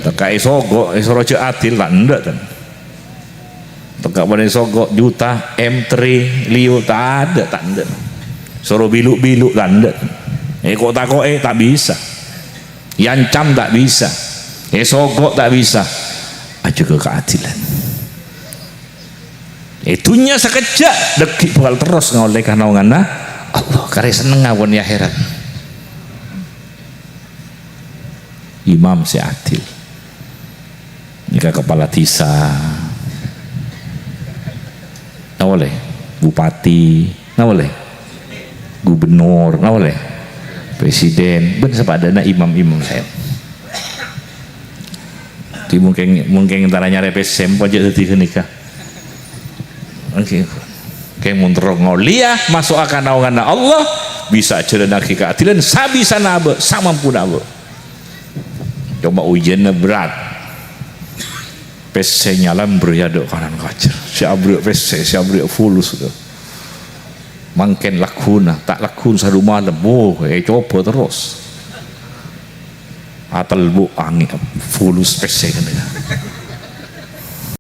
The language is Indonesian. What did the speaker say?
Tekai sogok rojo adil lah ndak kan. Tekak pada sogok juta M3 Leo tak ada tak ada. Suruh biluk-biluk tak ada. Kok tak bisa. Yancam tak bisa. Sogok tak bisa. Aja ke keadilan. Itunya sekejap dekik bakal terus ngoleh karena Allah karena seneng ngawon ya akhirat. Imam si adil. Jika kepala desa, nggak boleh. Bupati, nggak boleh. Gubernur, nggak boleh. Presiden, benar sepadana imam-imam saya. Di mungkin antaranya repes sempo aja detik nikah. Oke, kayak mundur ngolia masuk akan naungan Allah bisa cerita keadilan sabisa nabe sama pun nabe. Coba ujiannya berat. PC nyalam beriaduk kanan kacer si abri PC si abri fulus tu mangken lakuna tak lakun sarumah lebo coba terus atal bu angin fulus PC kan